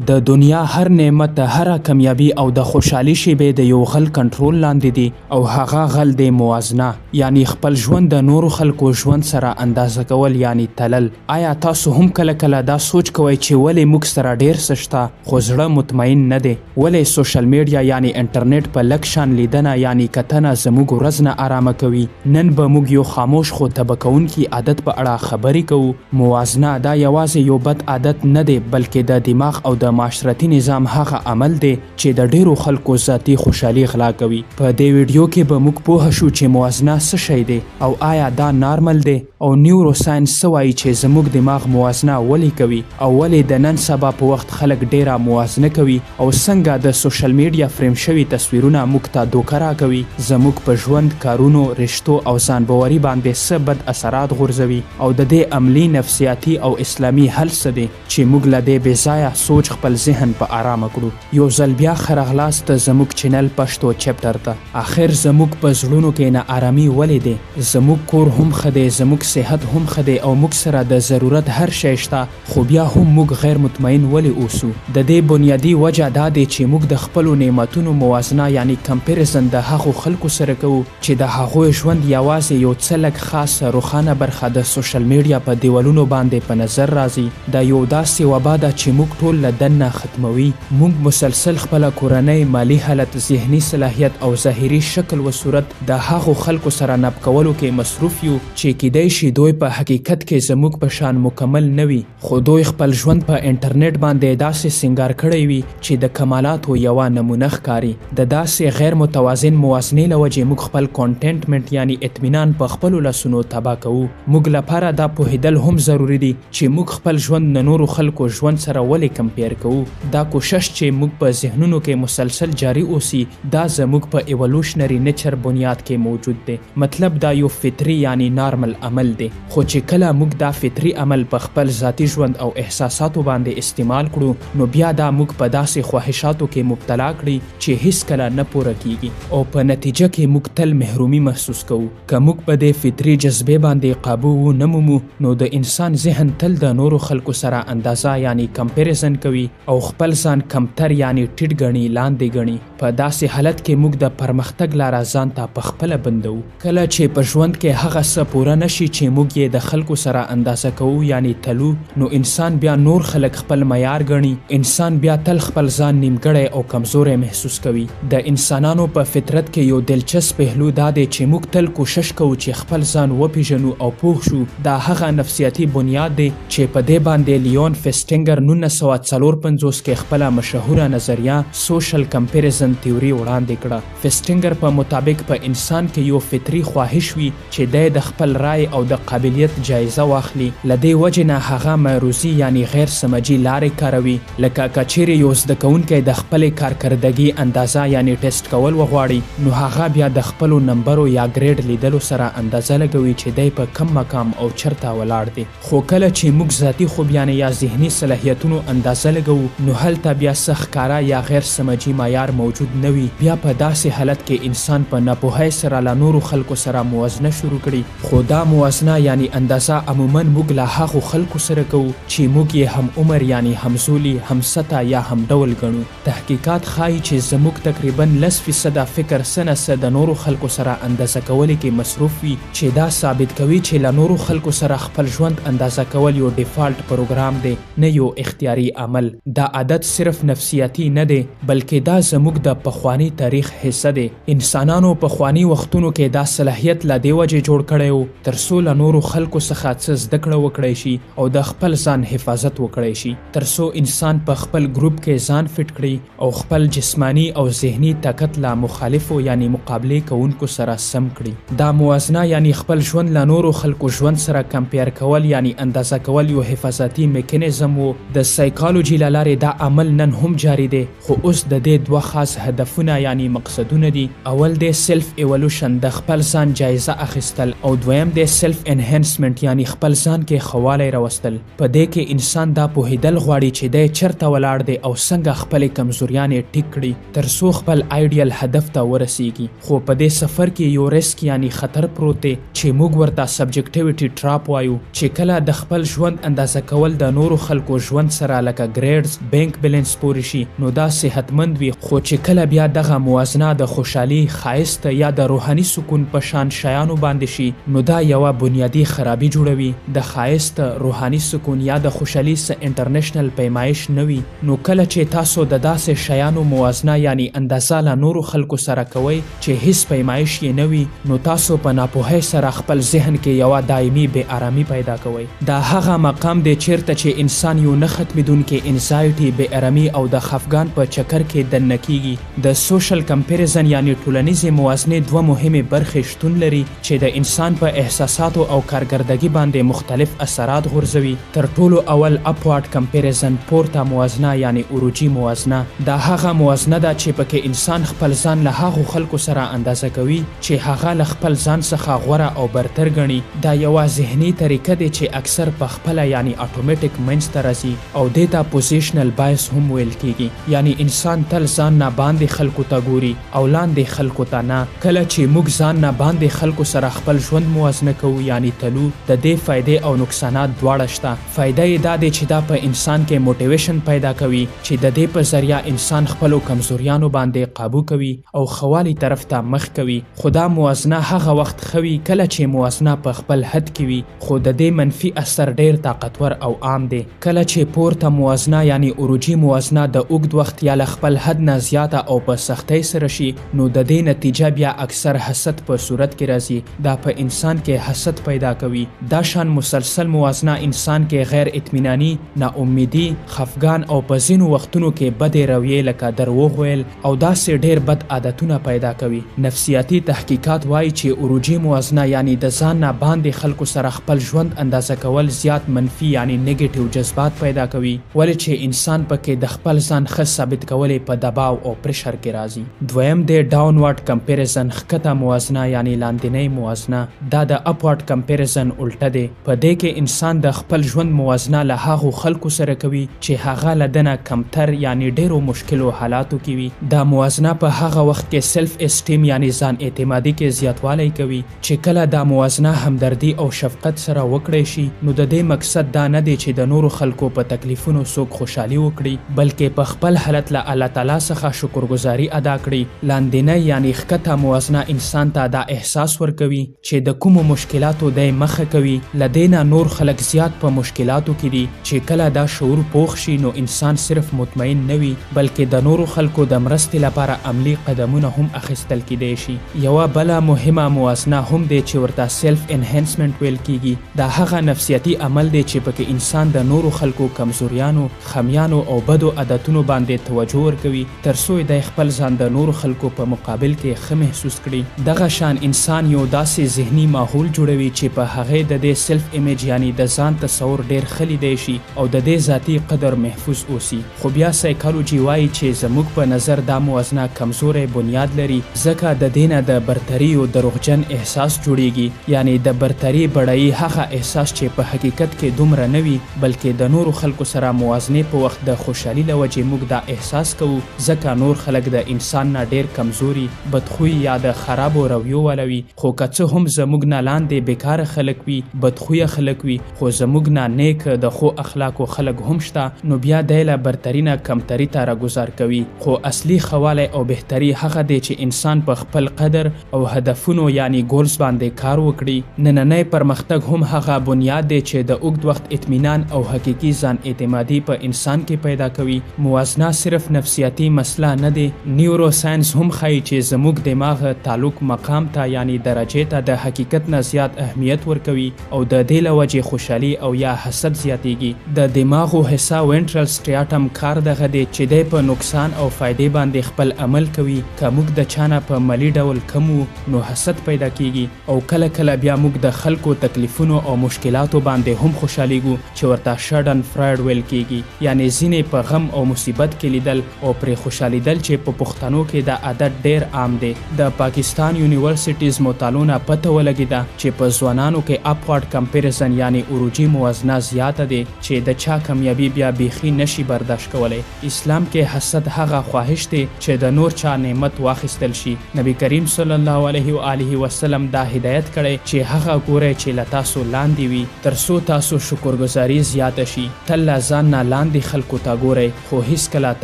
د دنیا هر نعمت، هر کامیابی او د خوشحالي شیبې د یو غل کنټرول لاندې دي او هغه غل د موازنه، یعنی خپل ژوند د نورو خلکو ژوند سره اندازه کول یعنی تلل. آیا تاسو هم کله کله دا سوچ کوئ چې ولې موږ سره ډیر څه شته خو زړه مطمئن نه دی؟ ولې سوشل میډیا یعنی انټرنیټ په لږ شان لیدنه یعنی کتنه زموږ ورځ نه ارامه کوي؟ نن به موږ یو خاموش خو تبه کوونکي عادت په اړه خبرې کوو. موازنه دا یوازې یو بد عادت نه دی، بلکې د دماغ او د معاشرتي نظام هغه عمل دی چې د ډیرو خلکو ذاتي خوشحالي غلا کوي. په دې ویډیو کې به موږ پوه شو چې موازنه څه شی دی او آیا دا نارمل دی، او نیورو ساينس څه وایي چې زموږ دماغ موازنه ولې کوي، او ولې د نن سبا په وخت خلک ډیره موازنه کوي، او څنګه د سوشل میډیا فریم شوي تصویرونه موږ ته دوکه راکوي، زموږ په ژوند، کارونو، رشتو او ځان باوري باندې څه بد اثرات غورځوي، او د دې عملی، نفسیاتي او اسلامي حل څه دی چې موږ له دې بې ځایه سوچ خپل ذهن په آرامه کړو. یو ځل بیا ښه راغلاست زموږ چینل پښتو چپټر ته. آخر زموږ په زړونو کې نه آرامي ولې دی؟ زموږ کور هم ښه دی، زموږ صحت هم ښه دی، او موږ سره د ضرورت هر شی شته، خو بیا هم موږ غیر مطمئن ولې اوسو؟ د دې بنیادي وجه دا دی چې موږ د خپلو نعمتونو موازنه یعنی کمپیریزن د هغو خلکو سره کوو چې د هغوی ژوند یوازې یو څه لږ خاصه روښانه برخه د سوشل میډیا په دیوالونو باندې په نظر راځي. دا یو داسې وبا ده چې موږ ټول له دننه ختموي. موږ مسلسل خپله کورنۍ، مالی حالت، ذهني صلاحیت او ظاهري شکل و صورت د هغو خلکو سره نب کولو کې مصروف یو چې کیدای شي دوی په حقیقت کې زموږ په شان مکمل نه وي، خو دوی خپل ژوند په انټرنیټ باندې داسې سنگار کړی وي چې د کمالاتو یوه نمونه ښکاري. د داسې غیر متوازن موازنې له وجې موږ خپل کانټینټمنټ یعنی اطمینان په خپلو لاسونو تباه کوو. موږ لپاره دا پوهیدل هم ضروری دي چې موږ خپل ژوند د نورو خلکو ژوند سره ولې کمپیر کوو. دا کوشش چې موږ په ذهنونو کې مسلسل جاری اوسي، دا زموږ په ایولوشنری نیچر بنیاد کې موجود دی. مطلب دا یو فطري یعنی نارمل عمل دی، خو چې کله موږ دا فطري عمل په خپل ذاتی ژوند او احساساتو باندې استعمال کړو، نو بیا دا موږ په داسې خواهشاتو کې مبتلا کړي چې هیڅ کله نه پوره کیږي، او په نتیجه کې موږ تل محرومي محسوس کوو. که موږ په دې فطري جذبې باندې قابو ونه مومو، نو د انسان ذهن تل د نورو خلکو سره اندازه یعنی کمپیریزن کوي او خپل ځان کمتر یعنی ټیټ ګڼي، لاندې ګڼي. په داسې حالت کې موږ د پرمختګ لاره ځان ته پخپله بندوو. کله چې په ژوند کې هغه څه پوره نشي چې موږ یې د خلکو سره اندازه کوو یعنی تلو، نو انسان بیا نور خلک خپل معیار ګڼي. انسان بیا تل خپل ځان نیمګړی او کمزوری محسوس کوي. د انسانانو په فطرت کې یو دلچسپ پهلو دا دی چې موږ تل کوشش کوو چې خپل ځان وپیژنو او پوه شو. دا هغه نفسیاتي بنیاد دی چې په دې باندې لیون فیسټینګر 1954 کې خپله مشهوره نظریه سوشل کمپیریزن تیوري وړاندې کړه. فیسټینګر په مطابق په انسان کې یو فطري خواهش وي چې دی د خپل رای او د قابلیت جایزه واخلي. له دې وجې نه هغه معروضي یعنی غیر سمجي لارې کاروي، لکه که چیرې یو زده کوونکی د خپلې کارکردګي اندازه یعنی ټیسټ کول وغواړي، نو هغه بیا د خپلو نمبرو یا ګریډ لیدلو سره اندازه لګوي چې دی په کم مقام او چرته ولاړ دی. خو کله چې موږ ذاتي خوبیانې یا ذهني صلاحیتونو اندازه لګوو، نو هلته بیا څه ښکاره یا غیر سمجي معیار موجود نه وي. بیا په داسې حالت کې انسان په ناپوهۍ سره له نورو خلکو سره موازنه شروع کړي. خو دا موازنه یعنی اندازه عموما موږ له هغو خلکو سره کوو چې موږ یې هم عمر یعنی همزولي، همسطح یا هم ډول ګڼو. تحقیقات ښایي چې زموږ تقریبا 10% فکر څه نه څه د نورو خلکو سره اندازه کولو کې مصروف وي، چې دا ثابت کوي چې له نورو خلکو سره خپل ژوند اندازه کول یو ډیفالت پروګرام دی، نه یو اختیاري عمل. دا عادت صرف نفسیاتي نه دی، بلکې دا زموږ د پخوانی تاریخ حصه دی. انسانانو پخوانی وختونو کې دا صلاحیت له دې وجې جوړ کړی و ترڅو له نورو خلکو څخه څه زده کړه وکړی شي او د خپل ځان حفاظت وکړی شي، ترڅو انسان په خپل ګروپ کې ځان فټ کړي او خپل جسمانی او ذهني طاقت له مخالفو یعنی مقابله کوونکو سره سم کړي. دا موازنه یعنی خپل ژوند له نورو خلکو ژوند سره کمپیر کول یعنی اندازه کول یو حفاظتي میکانیزم و. د سایکالوجي له لارې دا عمل نن هم جاری دی، خو اوس د دې دوه خاص هدفونه یعنی مقصدونه دي. اول د سیلف ایولوشن، د خپل ځان جایزه اخیستل، او دویم د سیلف انهانسمنت یعنی خپل ځان کې خواله راوستل. په دې کې انسان دا پوهیدل غواړي چې د چرته ولاړ دی او څنګه خپل کمزوریانې ټیک کړي ترڅو خپل آیډیل هدف ته ورسیږي. خو په دې سفر کې یو ریسک یعنی خطر پروت دی چې موږ ورته سبجیکټیویټي ټراپ وایو، چې کله د خپل ژوند اندازه کول د نورو خلکو ژوند سره لکه ریډز بانک بیلنس پورې شي نو دا صحتمند وي، خو چې کله بیا دغه موازنه د خوشحالي، ښایست یا د روحاني سکون په شان شیانو باندې شي نو دا یوه بنیادی خرابي جوړوي. د ښایست، روحاني سکون یا د خوشحالي څه انټرنیشنل پیمایش نه وي نو کله چې تاسو د داسې شیانو موازنه یعنی اندازه له نورو خلکو سره کوئ چې هیڅ پیمایش یې نه وي نو تاسو په ناپوهۍ سره خپل ذهن کې یوه دایمي بې ارامي پیدا کوئ. دا هغه مقام دی چیرته چې انسان یو نه ختمېدونکی انزایټي، بې ارامي او د خفګان په چکر کې دننه کیږي. د سوشل کمپیریزن یعنی ټولنیزې موازنې دوه مهمې برخې شتون لري چې د انسان په احساساتو او کارکردګي باندې مختلف اثرات غورځوي. تر ټولو اول اپوارډ کمپیریزن، پورته موازنه یعنی عروجي موازنه. دا هغه موازنه ده چې پکې انسان خپل ځان له هغو خلکو سره اندازه کوي چې هغه له خپل ځان څخه غوره او برتر ګڼي. دا یوه ذهني طریقه دی چې اکثر په خپله یعنی اټومیټک منځته راځي او دې ته پوزیشنل بایس هم ویل کیږي، یعنی انسان تل ځان نه باندې خلکو ته ګوري او لاندې خلکو ته نه. کله چې موږ ځان نه باندې خلکو سره خپل ژوند موازنه کوو یعنی تلو، د دې فایدې او نقصانات دواړه شته. فایده یې دا دی چې دا په انسان کې موټیویشن پیدا کوي چې د دې په ذریعه انسان خپلو کمزوریانو باندې قابو کوي او ښوالي طرف ته مخ کوي. خو دا موازنه هغه وخت ښه وي کله چې موازنه په خپل حد کې وي، خو د دې منفي اثر ډیر طاقتور او عام دی. کله چې پورته موازنه یعنی عروجي موازنه د اوږد وخت یا له خپل حد نه زیاته او په سختۍ سره شي نو د دې نتیجه بیا اکثر حسد په صورت کې راځي. دا په انسان کې حسد پیدا کوي. دا شان مسلسل موازنه انسان کې غیر اطمیناني، ناامیدي، خفګان او په ځینو وختونو کې بدې رویې لکه دروغ ویل او داسې ډیر بد عادتونه پیدا کوي. نفسیاتي تحقیقات وایي چې عروجي موازنه یعنی د ځان نه باندې خلکو سره خپل ژوند اندازه کول زیات منفي یعنی نیگیټیو جذبات پیدا کوي، ولې چې انسان پکې د خپل ځان ښه ثابت کولې په دباو او پرشر کې راځي. دویم دی ډاونورډ کمپیریزن، ښکته موازنه یعنی لاندینۍ موازنه. دا د اپورډ کمپیریزن الټه دی. په دې کې انسان د خپل ژوند موازنه له هغو خلکو سره کوي چې هغه له دنه کمتر یعنی ډیرو مشکلو حالاتو کې وي. دا موازنه په هغه وخت کې سلف اسټیم یعنی ځان اعتمادي کې زیاتوالی کوي. چې کله دا موازنه همدردي او شفقت سره وکړی شي نو د دې مقصد دا نه دی چې د نورو خلکو په تکلیفونو څوک خوشحالي وکړي، بلکې په خپل حالت له الله تعالی څخه شکرګزاري ادا کړي. لاندینۍ یعنی ښکته موازنه انسان ته دا احساس ورکوي چې د کومو مشکلاتو دی مخه کوي، له دې نه نور خلک زیات په مشکلاتو کې دي. چې کله دا شعور پوخ شي نو انسان صرف مطمئن نه وي بلکې د نورو خلکو د مرستې لپاره عملي قدمونه هم اخیستل کیدای شي. یوه بله مهمه موازنه هم دی چې ورته سیلف انهانسمنټ ویل کیږي. دا هغه نفسیاتي عمل دی چې پکې انسان د نورو خلکو کمزوریانو، خمیانو او بدو عادتونو باندې توجه ورکوي ترڅو د خپل ځان د نورو خلکو په مقابل کې ښه محسوس کړي. دغه شان انسان یو داسې ذهني ماحول جوړوي چې په هغې د دې سیلف ایمیج یعنی د ځان تصور ډیر ښه لیدی شي او د دې ذاتي قدر محفوظ اوسي. خو بیا سایکالوجي وایي چې زموږ په نظر دا موازنه کمزوری بنیاد لري، ځکه د دې نه د برتري او دروغجن احساس جوړیږي. یعنی د برتري بډایي هغه احساس چې په حقیقت کې دومره نه وي بلکې د نورو خلکو سره موازنې په وخت د خوشحالي له وجې موږ دا احساس کوو، ځکه نور خلک د انسان نه ډیر کمزوري، بدخوی یا د خرابو رویو والا وي. خو که څه هم زموږ نه لاندې بیکاره خلک وي، بدخویه خلک وي، خو زموږ نه نیک د ښو اخلاقو خلک هم شته نو بیا دی له برتري نه کمتري ته راګذار کوي. خو اصلي ښهوالی او بهتري هغه دی چې انسان په خپل قدر او هدفونو یعنی ګولز باندې کار وکړي. نننی پرمختګ هم هغه بنیاد دی چې د اوږد وخت اطمینان او حقیقي ځان اعتمادي په انسان کې پیدا کوي. موازنه صرف نفسیاتي مسله نه دی. نیورو ساینس هم ښایي چې زموږ دماغ تعلق مقام ته یعنی درجې ته د حقیقت نه زیات اهمیت ورکوي او د دې له وجې خوشحالي او یا حسد زیاتیږي. د دماغو حصه وینټرل سټریاټم کار دغه دی چې دی په نقصان او فایدې باندې خپل عمل کوي. که موږ د چانه په مالی ډول کم وو نو حسد پیدا کیږي او کله کله بیا موږ د خلکو تکلیفونو او مشکلاتو باندې هم خوشحالیږو چې ورته شاډن فرایډ ویل کیږي، یعنی ځینې په غم او مصیبت کې لیدل او پرې خوشحالیدل چې په پښتنو کې دا عادت ډیر عام دی. د پاکستان یونیورسټیز مطالعو نه پته ولګېده چې په ځوانانو کې اپورډ کمپیریزن یعنی عروجي موازنه زیاته دی چې د چا کامیابي بیا بیخي نشي برداشت کولی. اسلام کې حسد هغه خواهش دی چې د نور چا نعمت واخیستل شي. نبی کریم صلی الله علیه و آله وسلم دا هدایت کړی چې هغه ګورئ چې له تاسو لاندې وي ترڅو تاسو شکرګزاري زیاته شي. تل له ځان نه لاندې خلکو ته ګورئ خو هیڅکله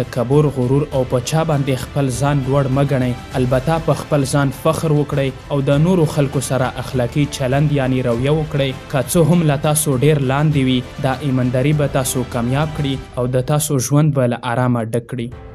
تکبر غرور او په چا باندې خپل ځان لوړ مه ګڼئ البته په خپل ځان فخر وکړئ او د نورو خلکو سره اخلاقي چلند یعنی رویه وکړئ که څه هم له تاسو ډیر لاندې وي دا ایمانداري به تاسو کامیاب کړي او د تاسو ژوند به له آرامه ډک کړي